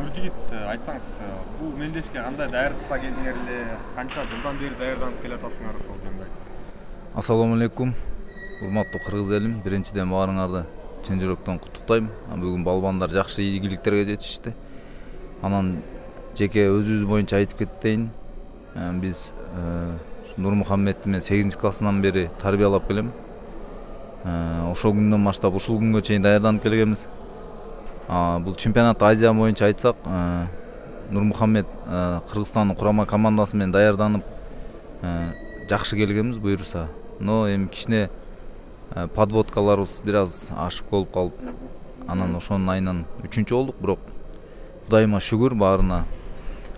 Нуржигит, айтсаңыз, бул мелдешке кандай даярдыкка келдиңер эле, канча жылдан бери даярданып келатасыңар ошол жөнүндө айтсаңыз. Ассаламу алейкум. Урматтуу кыргыз элим, биринчиден баарыңарды чын жүрөктөн куттуктайм. Бүгүн балбандар жакшы ийгиликтерге жетишти. Анан жеке өзүбүз боюнча айтып кетейин. Биз Нурмухаммедти мен 8-классынан бери тарбиялап келем. Ошол күндөн баштап ушул күнгө чейин даярданып келгенбиз. Бул чемпионат Азия боюнча айтсак, Нурмухаммед Кыргызстандын курама командасы менен даярданып жакшы келгенбиз буюрса. Но эми кичине подводкаларыбыз бир аз ашып болуп калып, анан ошонун айынан 3-чү болдук, бирок Кудайыма шүгүр баарына.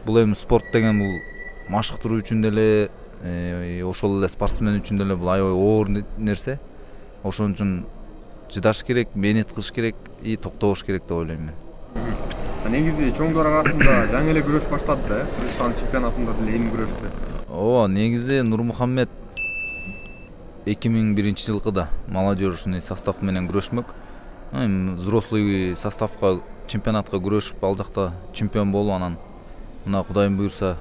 Бул эми спорт деген бул машыктыруу үчүн деле, ошол эле спортсмен үчүн деле бул аябай оор нерсе. Ошон үчүн чыдаш керек, мээнет кылыш керек, токтобош керек деп ойлойм мен. Негизи чоңдор арасында жаңы эле күрөш баштады да, Кыргызстан чемпионатында деле эми күрөштү. Ооба, негизи Нурмухаммед 2001-жылкы да молодежный состав менен күрөшмөк. Эми взрослый составка чемпионатка күрөшүп, ал жакта чемпион болуп, анан мына Кудайым буйрса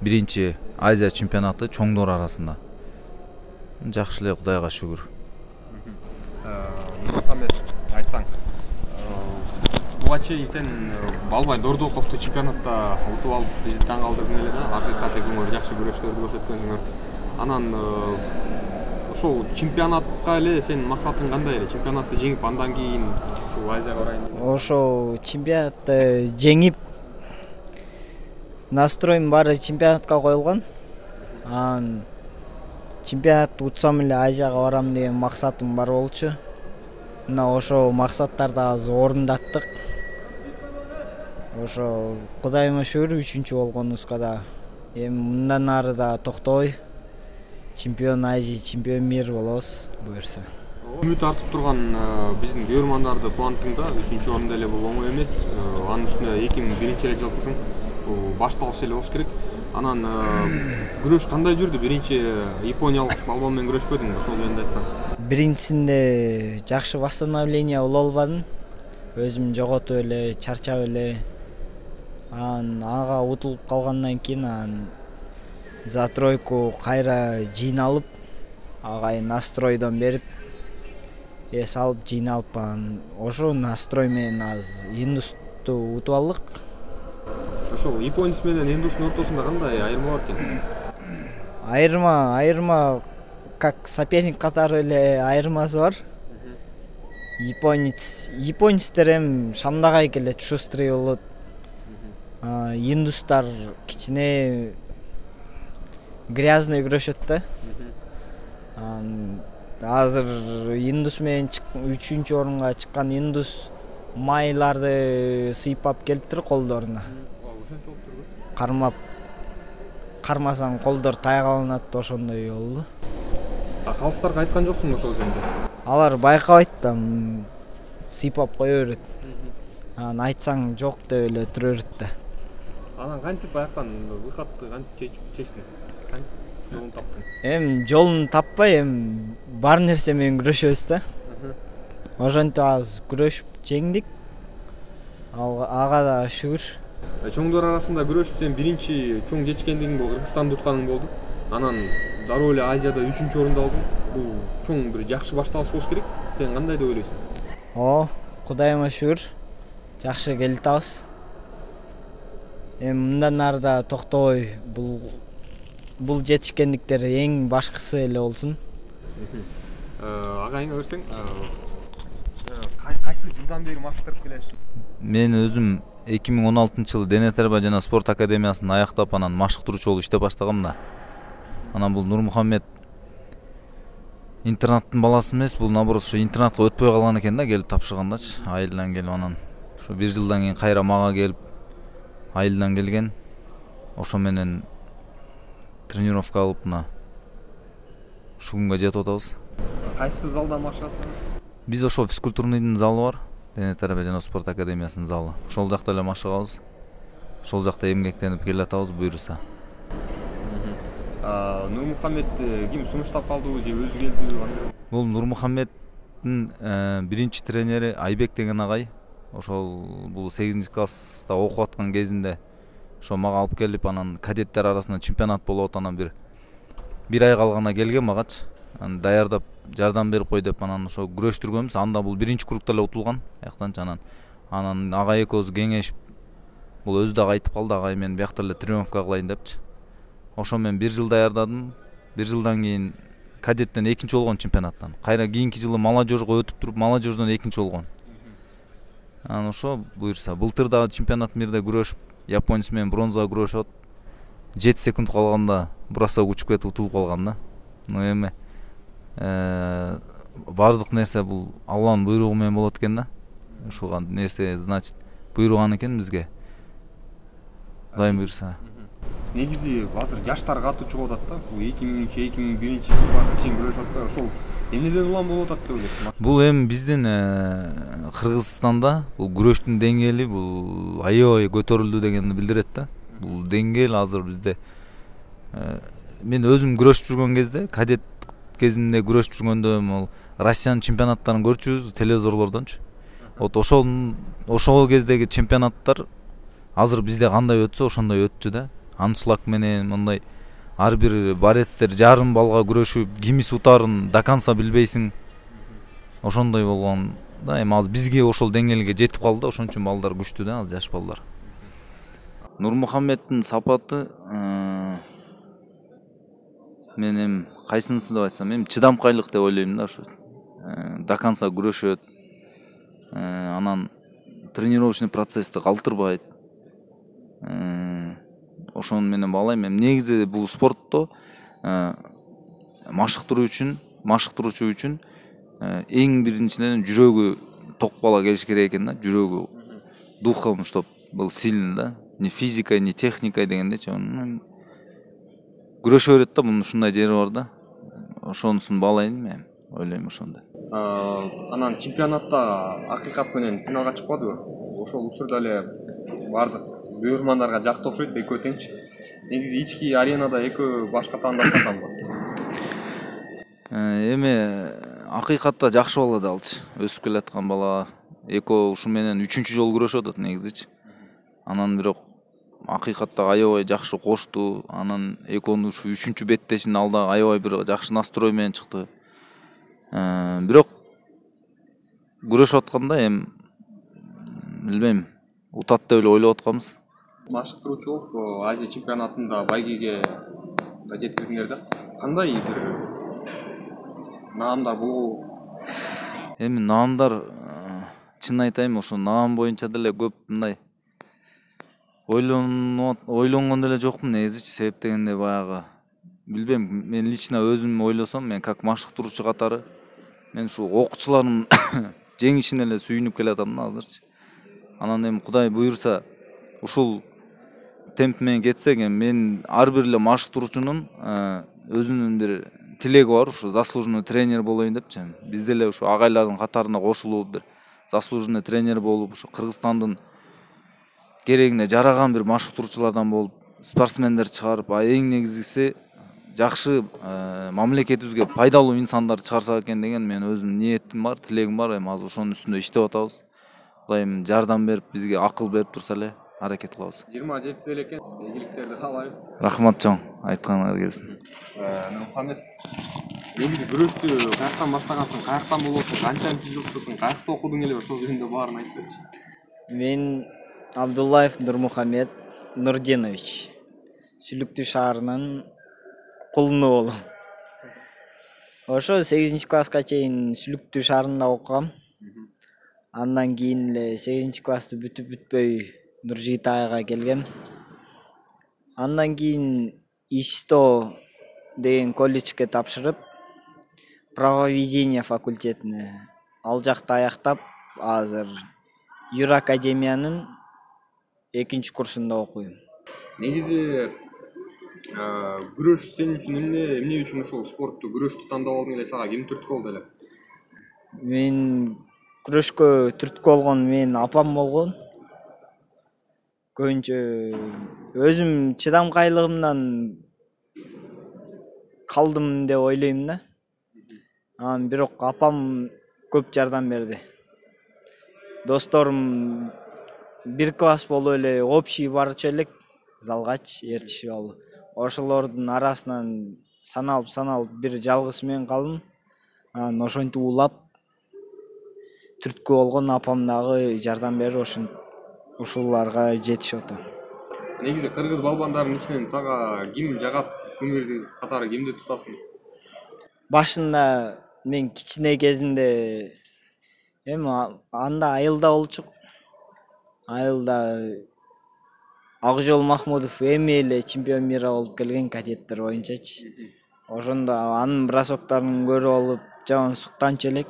биринчи Азия чемпионаты чоңдор арасында. Жакшы эле, Кудайга шүгүр. Нурмухаммед, айтсаң, буга чейин сен Балбай Дордоковду чемпионатта утуп алып, бизди таң калтырдың эле да, акыйкаты көңүл жакшы күрөштөрдү көрсөткөнсүңөр. Анан ошол чемпионатка эле сенин максатың кандай эле? Чемпионатты жеңип, андан кийин ушул Азияга барайын деп. Ошол чемпионатты жеңип, настроим баары чемпионатка коюлган. Анан чемпионатты утсам эле Азияга барам деген максатым бар болчу. Мына ошол максаттарды азыр орундаттык. Ошо Кудайыма шүгүр 3-чү болгонубузга да. Эми мындан ары да токтобой чемпион Азия, чемпион мир болобуз буюрса. Үмүт артып турган биздин көрөрмандарды кубандың да, 3-чү орунда эле бул оңой эмес. Анын үстүнө 2001-эле жылкысың. Бул башталыш эле болуш керек. Анан күрөш кандай жүрдү? Биринчи япониялык балбан менен күрөшпөдүң, ошол жөнүндө айтсаң. Биринчисинде жакшы восстановление боло албадым. Өзүм жоготуп эле, чарчап эле. Ага утулуп калгандан кийин за тройку кайра жыйналып, агай настройдон берип, эс алып жыйналып, ошо настрой менен аз Индусту утуп алдык. Ошол японец менен Индустун ортосунда кандай айырма бар экен? Айырма как соперник катары эле айырмасы бар. Японецтер эми шамдагай келет, шустрый болот. Индустар кичине грязный күрөшөт да. Азыр Индус менен 3-чү орунга чыккан Индус майларды сыйпап келиптир колдоруна. Кармасаң колдор тайгаланат, ошондой болду. Калыстарга айткан жоксуң ошол жөнүндө? Алар байкабайт да, сыйпап кое берет. Айтсаң жок деп эле тура берет да. Анан кантип аяктан выходты кантип чечтиң? Кантип жолун таптың? Эми жолун таппай, эми бар нерсе менен күрөшөбүз да. Ошентип аз күрөшүп жеңдик. Ага да шүгүр. Чоңдор арасында күрөшүп сен биринчи чоң жетишкендигиң бул Кыргызстанды утканың болду. Анан дароо эле Азияда 3-чү орунду алдың. Бул чоң бир жакшы башталыш болуш керек. Сен кандай деп ойлойсуң? Кудайыма шүгүр. Жакшы келатабыз. Эми мындан ары да токтобой бул жетишкендиктер эң башкысы эле болсун. Агайыңа берсең, кайсы жылдан бери машыктырып келесиз? Мен өзүм 2016-жылы Дене тарбия жана спорт академиясын аяктап, анан машыктыруучу болуп иштеп баштагам да. Анан бул Нурмухаммед интернаттын баласы эмес, бул наоборот ошо интернатка өтпөй калган экен да, келип тапшыргандачы, айылдан келип, анан ошо 1 жылдан кийин кайра мага келип, айылдан келген. Ошо менен тренировка алып, мына ушу күнгө жетип атабыз. Кайсы залда машыгасың? Биз ошо физкультурныйдын залы бар, Дене тарбия жана спорт академиясынын залы. Ошол жакта эле машыгабыз. Ошол жакта эмгектенип келатабыз буюрса. Нурмухаммедди ким сунуштап калдыбы же өзү келдиби? Бул Нурмухаммеддин биринчи тренери Айбек деген агай. ошол бул 8-класста окуп аткан кезинде ошо мага алып келип, анан кадеттер арасында чемпионат болуп атып, анан бир ай калганда келген магачы. Анан даярдап жардам берип кой деп анан ошо күрөштүргөнбүз. Анда бул биринчи кругта эле утулган аяктанчы. Анан агай экөөбүз кеңешип, бул өзү дагы айтып калды, агай мен биякта эле тренировка кылайын депчи. Ошо мен 1 жыл даярдадым. 1 жылдан кийин кадеттен 2-нчи болгон чемпионаттан. Кайра кийинки жылы молодежьго өтүп туруп, молодежьдон 2-нчи болгон. Анан ошо буюрса былтыр дагы чемпионат мирде күрөшүп, японец менен бронзага күрөшүп, 7 секунд калганда бросок учуп кетип утулуп калган да. Эми бардык нерсе бул Алланын буйругу менен болот экен да. Ушуга нерсе, значит, буйруган экен бизге. Кудайым буйруса. Негизи азыр жаштар катуу чыгып атат да. Бул 2000-2001 жылга чейин күрөшүп атат. Ошол эмнеден улам болуп атат деп ойлойсуң? Бул эми биздин Кыргызстанда бул күрөштүн деңгээли бул аябай көтөрүлдү дегенди билдирет да. Бул деңгээл азыр бизде. Мен өзүм күрөшүп жүргөн кезде, кадет кезинде күрөшүп жүргөндө могу Россиянын чемпионаттарын көрчүбүз телевизорлордончу. Вот ошол кездеги чемпионаттар азыр бизде кандай өтсө ошондой өтчү да. Аншлаг менен мындай ар бир борецтер жарым балга күрөшүп, кимис утарын до конца билбейсиң. Ошондой болгон да. Эми азыр бизге ошол деңгээлге жетип калды, ошон үчүн балдар күчтүү да, азыр жаш балдар. Нурмухаммеддин сапаты мен эми кайсынысы деп айтсам, эми чыдамкайлык деп ойлойм да. Ошо до конца күрөшөт. Анан тренировочный процессти калтырбайт. Ошону менен баалайм. Эми негизи бул спортто машыктыруучу үчүн эң биринчиден жүрөгү ток бала келиш керек экен да. Жүрөгү духом, чтоб был сильный да. Не физикой, не техникой дегендечи. Күрөшө берет да, мунун ушундай жери бар да. Ошонусун баалайм мен, ойлойм ошондой. Анан чемпионатта акыйкат менен финалга чыкпадыбы? Ошол учурда эле бардык көрөрмандарга жакты окшойт, экөө теңчи. Негизи ички аренада экөө башка таандашкан го. Эми акыйкатта жакшы бала да алчы. Өсүп келаткан бала. Экөө ушу менен 3-чү жолу күрөшүп атат негизичи. Анан бирок акыйкатта аябай жакшы кошту. Анан экөөнүн ушу 3-чү беттешин алда аябай бир жакшы настрой менен чыкты. Бирок күрөшүп атканда эми билбейм, утат деп эле ойлоп атканбыз. Машыктыруучу болуп Азия чемпионатында байгеге жеткиздиңер да. Кандай бир наамдар болобу? Эми наамдар, чын айтайын, ошо наам боюнча деле көп мындай ойлонгон деле жокмун негизичи. Себеп дегенде баягы билбейм, мен лично өзүм ойлосом, мен как машыктыруучу катары мен ушу окуучулардын жеңишине эле сүйүнүп келатам да азырчы. Анан эми Кудай буйрса ушул темп менен кетсек, мен ар бир эле машыктыруучунун өзүнүн бир тилеги бар, ушу заслуженный тренер болоюн депчи. Биз деле ушу агайлардын катарына кошулуп бир заслуженный тренер болуп, ушу Кыргызстандын керегине жараган бир машыктыруучулардан болуп, спортсмендер чыгарып, эң негизгиси жакшы мамлекетибизге пайдалуу инсандар чыгарсак экен деген мен өзүмдүн ниетим бар, тилегим бар. Эми азыр ошонун үстүндө иштеп атабыз. Кудайым жардам берип, бизге акыл берип турса эле аракет кылабыз. 27 эле экенсиз, ийгиликтерди каалайбыз. Рахмат чоң, айтканыңар келсин. Нурмухаммед, негизи күрөштү каяктан баштагансың, каяктан болосуң, канчанчы жылдысың, каякта окудуң эле, ошол жөнүндө баарын айтсачы. Мен Абдуллаев Нурмухаммед Нурдинович. Сүлүктүү шаарынын кулуну болом. Ошо 8-чи класска чейин Сүлүктүү шаарында окугам. Андан кийин эле 8-чи классты бүтүп-бүтпөй Нуржигит айга келгем. Андан кийин ИСТО деген колледжге тапшырып, правоведение факультетине ал жакта аяктап, азыр Юр академиянын 2-нчи курсунда окуйм. Негизи Күрөш сен үчүн эмне үчүн ошол спортту, күрөштү тандап алдың эле, сага ким түрткү болду эле? Мен күрөшкө түрткү болгон менин апам болгон. Көбүнчө өзүм чыдамкайлыгымдан калдым деп ойлойм да. Бирок апам көп жардам берди. досторум бир класс болуп эле общий барчу элек залгачы ээрчишип алып. Ошолордун арасынан саналып бир жалгыз мен калдым. Анан ошентип улап түрткү болгон апам дагы жардам берип ушуларга жетишип атам. Негизи кыргыз балбандарынын ичинен сага ким жагат, кумирди катары кимди тутасың? Башында мен кичине кезимде анда айылда болчук. Айылда Акжол Махмудов эми эле чемпион мира болуп келген кадеттер боюнчачы. Ошондо анын бросоктарын көрүп алып жаман суктанчу элек.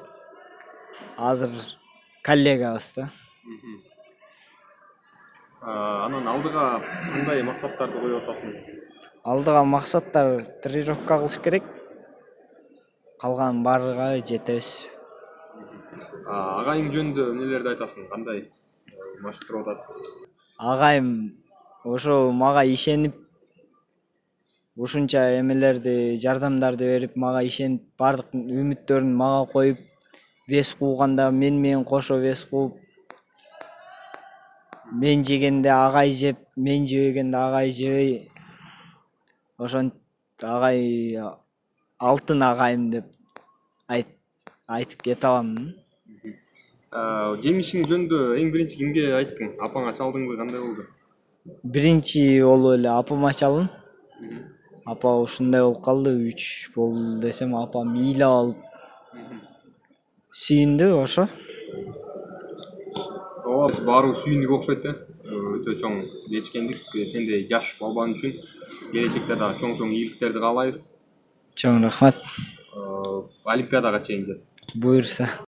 Азыр коллегабыз да. Анан алдыга кандай максаттарды коюп атасың? Алдыга максаттар тренировка кылыш керек. Калган баарыга жетебиз. Агайың жөнүндө эмнелерди айтасың? Кандай машыктырып атат? Агайым ошо мага ишенип, ушунча эмелерди, жардамдарды берип, мага ишенип, бардык үмүттөрүн мага коюп, вес кууганда мен менен кошо вес кууп, мен жегенде агай жеп, мен жебегенде агай жебей, ошентип агай алтын агайым деп айтып кете алам. Жеңишиң жөнүндө эң биринчи кимге айттың? Апаңа чалдыңбы, кандай болду? Биринчи болуп эле апама чалдым. Апа ушундай болуп калды, 3 болду десем, апам ыйлап алып сүйүндү ошо. Баары сүйүндүк окшойт да. Өтө чоң жетишкендик. Сендей жаш балбан үчүн келечекте дагы чоң ийгиликтерди каалайбыз. Чоң рахмат. Олимпиадага чейин жет. Буюрса.